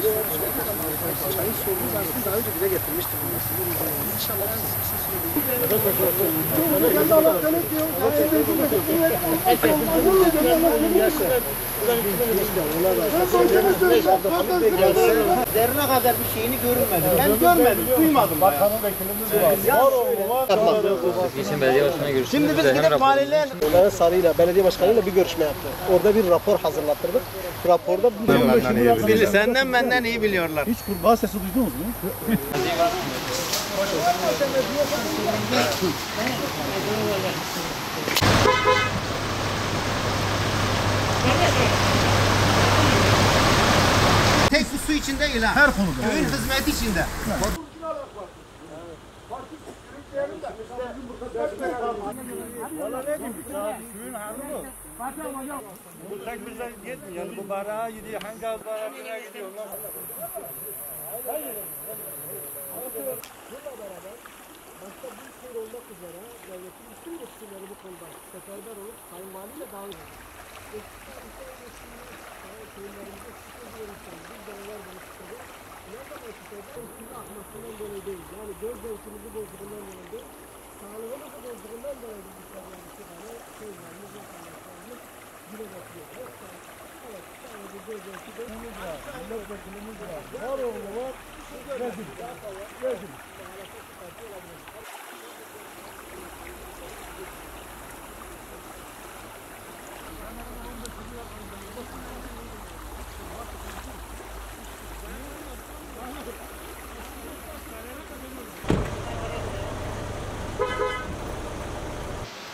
Çayın sorduğu aslında daha önce bize getirmiştik. İnşallah Zerre kadar bir şeyini görünmedi. Ben görmedim, duymadım. Bakanın vekilimiz var. Geçen belediye başkanı görüştük. Şimdi biz gidip mahalleler... Sarı'yla, belediye başkanıyla bir görüşme yaptık. Orada bir rapor hazırlattırdık. Raporda... Senden benden iyi biliyorlar. Hiç kurbağa sesi duydunuz mu? Tek su için değil ha. Her konuda. Köyün hizmeti içinde. Bu tek bize yetmiyor. Yani bu barağa gidiyor. Hangi az barağına gidiyor? Hayır. olmak üzere devletin bütün yetkilileri bu konuda seferber olup Sayın Valiyle dağılır. Köylerimizde sıkıntı görürseniz biz de neler bunu tutarız. Nereden o tutarız? Şimdi akmasından dolayı değil. Yani göz zevkimizi bozduğundan dolayı değil. Sağlığımızı bozduğundan dolayı biz dışarıdan bir tane köylerimiz, insanlarımız güle bakıyor. Evet, sadece göz zevki değil. Milletvekilimiz var. Var oğlu var. Rezil. Rezil.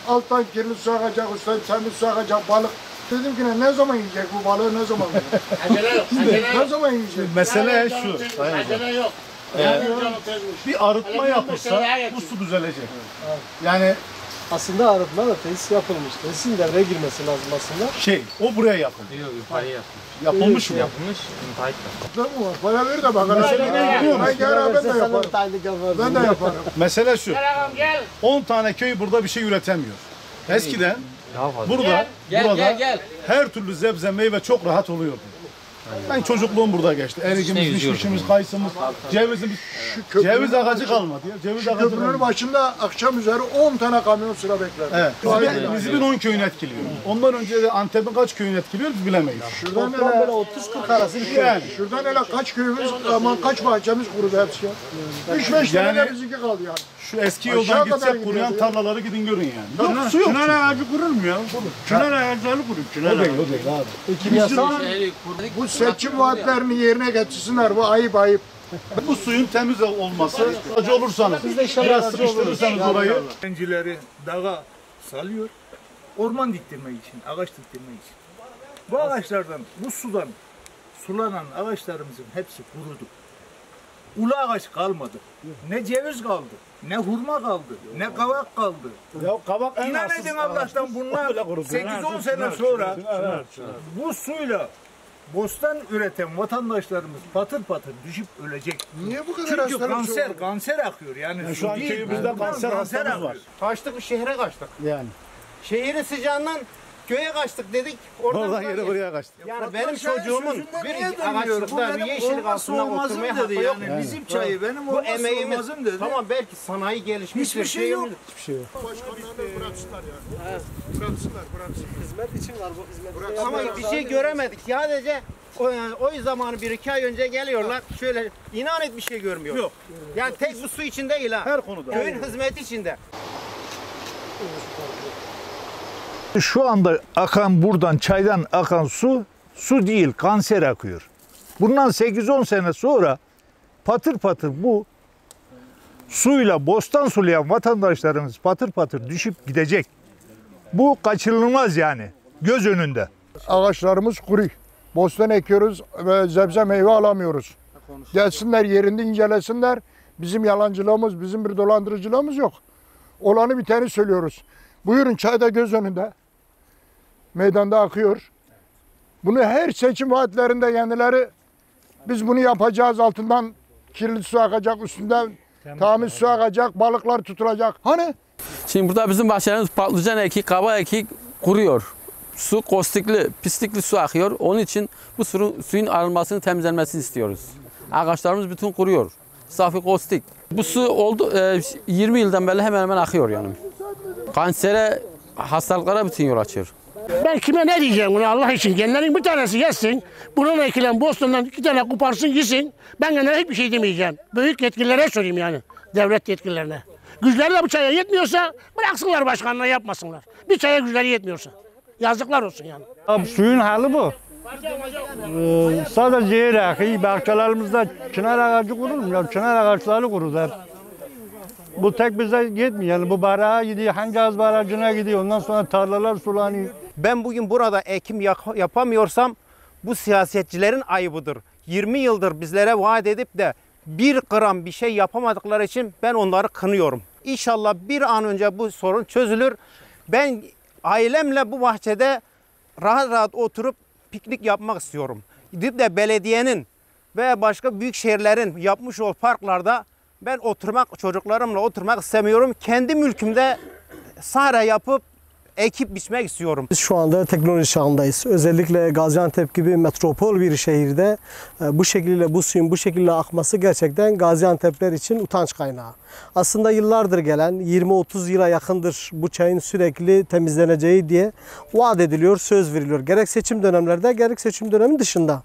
Alttan kirli su akacak, üstten temiz su akacak balık. Dedim ki ne zaman yiyecek bu balığı, ne zaman yiyecek? Acele yok, acele yok. Ne zaman yiyecek? Mesele şu. Acele yok. Bir arıtma yapılsa bu su düzelecek. Yani Aslında arıtma da tesis yapılmış. Tesisin devreye girmesi lazım aslında. o buraya yapıldı. Yok, yukarıya yapmış. Yapılmış mı? Yapılmış, müteahhit yapmış. Değil mi? Para ver de bakalım. Ben gel ben de yaparım. Ben de yaparım. Mesele şu. 10 tane köy burada bir şey üretemiyor. Eskiden burada her türlü sebze meyve çok rahat oluyordu. Ben çocukluğum burada geçti. Erikimiz, mişmişimiz, kayısımız, cevizimiz. Ceviz ağacı kalmadı ya. Ceviz ağacı Köprünün kalmadı. başında akşam üzeri 10 tane kamyon sıra bekler. Evet. Nizip'in 10 köyünü etkiliyor. Ondan önce de Antep'in kaç köyünü etkiliyor biz bilemeyiz. Şuradan Böyle hele, 30-40 arası bir köy. Yani. şuradan hele kaç köyümüz, aman kaç bahçemiz kurudu hepsi ya. 3-5 tane de bizimki kaldı yani. Şu eski Aşağı yoldan kadar gitsek kuruyan gidiyor ya. tarlaları gidin görün yani. Yok, su yok. Çınar ağacı kurur mu ya? Çınar ağaçları kurur. Çınar ağacı. O değil abi. Kimyasal Bu seçim vaatlerini yerine getirsinler, bu ayıp ayıp. Bu suyun temiz olması, acı olursanız, biraz sıkıştırırsanız orayı. Öğrencileri dağa salıyor. Orman diktirmek için, ağaç diktirmek için. Bu ağaçlardan, bu sudan sulanan ağaçlarımızın hepsi kurudu. Ulu ağaç kalmadı. Ne ceviz kaldı, ne hurma kaldı, ne kavak kaldı. Ya kabak en İnan arsız edin Allah'tan bunlar 8-10 sene sonra bu suyla bostan üreten vatandaşlarımız patır patır düşüp ölecek. Niye bu kadar Çünkü hastalık kanser akıyor. Yani şu an su değil, köyümüzde kanser hastamız var. Kaçtık, şehre kaçtık. Yani. Şehrin sıcağından köye kaçtık dedik. Oradan yere buraya kaçtık. Yani benim çocuğumun bir ağaçlıkta, bir yeşillik altında olmazım oturmaya hakkı dedi yok. yani. Bizim çayı benim Bu olmazsa emeğimiz, olmazım dedi. tamam belki sanayi gelişmiş Hiçbir bir şey yok. Başkanlarını bıraksınlar ya. Bıraksınlar. hizmet için var bu hizmet. Ama bir şey göremedik. Sadece o zamanı 1-2 ay önce geliyorlar. Şöyle inan et bir şey görmüyor. Yok. Yani tek bu su için değil ha. Her konuda. Köyün hizmeti içinde. Şu anda akan buradan çaydan akan su değil, kanser akıyor. Bundan 8-10 sene sonra patır patır bu suyla bostan sulayan vatandaşlarımız patır patır düşüp gidecek. Bu kaçınılmaz yani, göz önünde. Ağaçlarımız kuru. Bostan ekiyoruz ve sebze meyve alamıyoruz. Gelsinler yerinde incelesinler. Bizim yalancılığımız, bizim bir dolandırıcılığımız yok. Olanı biteni söylüyoruz. Buyurun çay da göz önünde. Meydanda akıyor. Bunu her seçim vaatlerinde kendileri biz bunu yapacağız, altından kirli su akacak, üstünden temiz su akacak, balıklar tutulacak. Hani? Şimdi burada bizim bahçelerimiz patlıcan ekik, kabak ekik kuruyor. su kostikli, pislikli su akıyor. Onun için bu suyun arınmasını, temizlenmesini istiyoruz. Ağaçlarımız bütün kuruyor. Safi kostik. Bu su oldu 20 yıldan beri hemen hemen akıyor yani. Kansere, hastalıklara bütün yol açıyor. Ben kime ne diyeceğim bunu Allah için? Genlerin bir tanesi yesin. Bununla ekilen bostandan 2 tane koparsın yesin. Ben genel hiçbir şey demeyeceğim. Büyük yetkililere sorayım yani. Devlet yetkililerine. Güçleri de bu çaya yetmiyorsa bıraksınlar başkanına yapmasınlar. Bir çaya güçleri yetmiyorsa. Yazıklar olsun yani. Abi, suyun hali bu. Sadece zehir akıyor. Bahçelerimizde çınar ağacı kurur mu? Ya çınar ağaçları kurur hep. Bu tek bize yetmiyor. Yani bu barağa gidiyor, Hancaz barajına gidiyor. Ondan sonra tarlalar sulanıyor. Ben bugün burada ekim yapamıyorsam bu siyasetçilerin ayıbıdır. 20 yıldır bizlere vaat edip de 1 gram bir şey yapamadıkları için ben onları kınıyorum. İnşallah bir an önce bu sorun çözülür. Ben ailemle bu bahçede rahat rahat oturup piknik yapmak istiyorum. Gidip de belediyenin ve başka büyük şehirlerin yapmış olduğu parklarda ben çocuklarımla oturmak istemiyorum. Kendi mülkümde sahra yapıp ekip biçmek istiyorum. Biz şu anda teknoloji çağındayız. Özellikle Gaziantep gibi metropol bir şehirde bu şekilde bu suyun bu şekilde akması gerçekten Gaziantep'ler için utanç kaynağı. Aslında yıllardır gelen 20-30 yıla yakındır bu çayın sürekli temizleneceği diye vaat ediliyor, söz veriliyor. Gerek seçim dönemlerde gerek seçim dönemi dışında.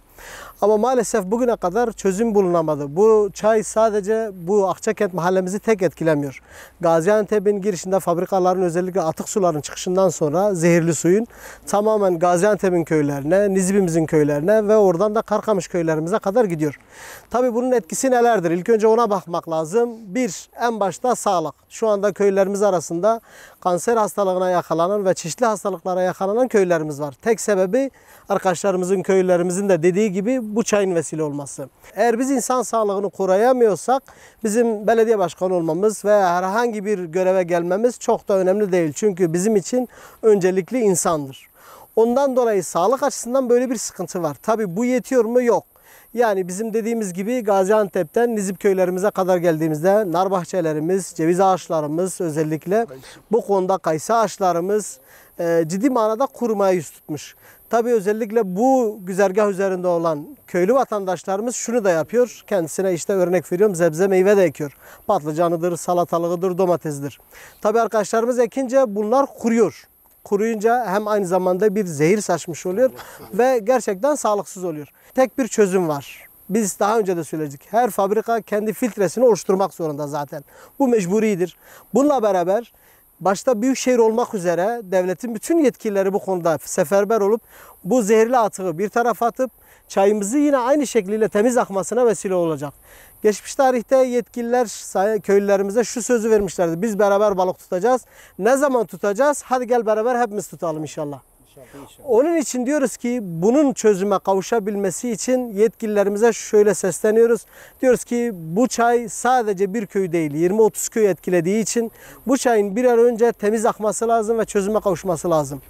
Ama maalesef bugüne kadar çözüm bulunamadı. Bu çay sadece bu Akçakent mahallemizi tek etkilemiyor. Gaziantep'in girişinde fabrikaların özellikle atık suların çıkışından sonra zehirli suyun tamamen Gaziantep'in köylerine, Nizip'imizin köylerine ve oradan da Karkamış köylerimize kadar gidiyor. Tabii bunun etkisi nelerdir? İlk önce ona bakmak lazım. Bir, en başta sağlık. Şu anda köylerimiz arasında kanser hastalığına yakalanan ve çeşitli hastalıklara yakalanan köylerimiz var. Tek sebebi arkadaşlarımızın, köylerimizin de dediği gibi bu çayın vesile olması. Eğer biz insan sağlığını koruyamıyorsak bizim belediye başkanı olmamız ve herhangi bir göreve gelmemiz çok da önemli değil. Çünkü bizim için öncelikli insandır. Ondan dolayı sağlık açısından böyle bir sıkıntı var. Tabii bu yetiyor mu? Yok. Yani bizim dediğimiz gibi Gaziantep'ten Nizip köylerimize kadar geldiğimizde nar bahçelerimiz, ceviz ağaçlarımız özellikle bu konuda kayısı ağaçlarımız ciddi manada kurumaya yüz tutmuş. Tabii özellikle bu güzergah üzerinde olan köylü vatandaşlarımız şunu da yapıyor. Kendisine işte örnek veriyorum, sebze meyve de ekiyor. Patlıcanıdır, salatalığıdır, domatesdir. Tabii arkadaşlarımız ekince bunlar kuruyor. Kuruyunca hem aynı zamanda bir zehir saçmış oluyor ve gerçekten sağlıksız oluyor. Tek bir çözüm var. Biz daha önce de söyledik. Her fabrika kendi filtresini oluşturmak zorunda zaten. Bu mecburidir. Bununla beraber başta büyükşehir olmak üzere devletin bütün yetkilileri bu konuda seferber olup bu zehirli atığı bir tarafa atıp çayımızı yine aynı şekliyle temiz akmasına vesile olacak. Geçmiş tarihte yetkililer köylülerimize şu sözü vermişlerdi. Biz beraber balık tutacağız. Ne zaman tutacağız? Hadi gel beraber hepimiz tutalım inşallah. Onun için diyoruz ki bunun çözüme kavuşabilmesi için yetkililerimize şöyle sesleniyoruz. Diyoruz ki bu çay sadece bir köy değil, 20-30 köy etkilediği için bu çayın bir an önce temiz akması lazım ve çözüme kavuşması lazım.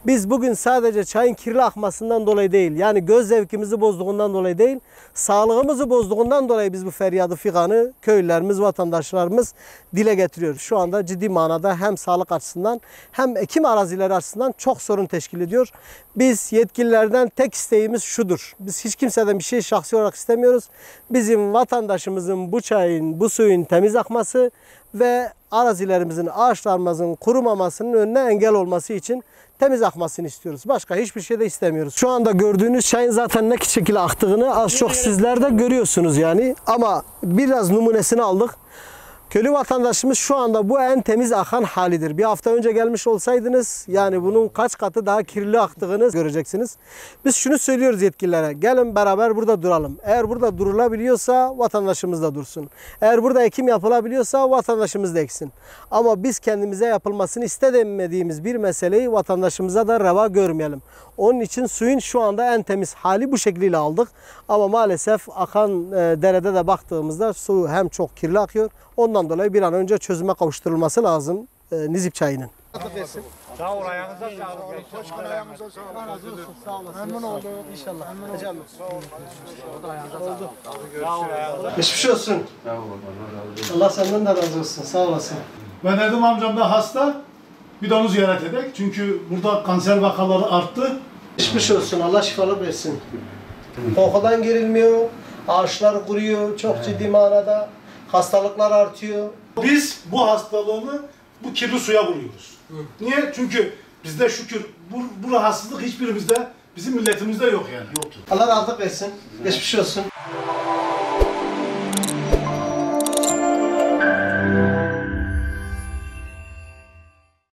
Biz bugün sadece çayın kirli akmasından dolayı değil, yani göz zevkimizi bozduğundan dolayı değil, sağlığımızı bozduğundan dolayı biz bu feryadı figanı köylülerimiz, vatandaşlarımız dile getiriyor. Şu anda ciddi manada hem sağlık açısından hem ekim arazileri açısından çok sorun teşkil ediyor. Biz yetkililerden tek isteğimiz şudur. Biz hiç kimseden bir şey şahsi olarak istemiyoruz. Bizim vatandaşımızın bu çayın, bu suyun temiz akması ve arazilerimizin, ağaçlarımızın kurumamasının önüne engel olması için temiz akmasını istiyoruz. Başka hiçbir şey de istemiyoruz. Şu anda gördüğünüz çayın zaten ne şekilde aktığını az çok sizler de görüyorsunuz yani. Ama biraz numunesini aldık. Köylü vatandaşımız şu anda bu en temiz akan halidir. Bir hafta önce gelmiş olsaydınız yani bunun kaç katı daha kirli aktığını göreceksiniz. Biz şunu söylüyoruz yetkililere. Gelin beraber burada duralım. Eğer burada durulabiliyorsa vatandaşımız da dursun. Eğer burada ekim yapılabiliyorsa vatandaşımız da eksin. Ama biz kendimize yapılmasını istemediğimiz bir meseleyi vatandaşımıza da reva görmeyelim. Onun için suyun şu anda en temiz hali bu şekliyle aldık. Ama maalesef akan derede de baktığımızda su hem çok kirli akıyor. Ondan dolayı bir an önce çözüme kavuşturulması lazım Nizip çayının. Sağ ol, ayağınıza sağlık. Başkan ayağınıza sağlık. Sağ olasın. Memnun olduk. İnşallah. Hocam. Geçmiş olsun. Allah senden de razı olsun. Sağ olasın. Ben Erdem amcam da hasta. Bir de onu ziyaret edelim. Çünkü burada kanser vakaları arttı. Geçmiş olsun. Allah şifalık versin. Kokudan girilmiyor. Ağaçlar kuruyor. Çok ciddi manada. Hastalıklar artıyor. Biz bu hastalığını bu kirli suya buluyoruz. Niye? Çünkü bizde şükür bu rahatsızlık hiçbirimizde, bizim milletimizde yok yani. Yoktur. Allah rahatlık versin. Geçmiş olsun.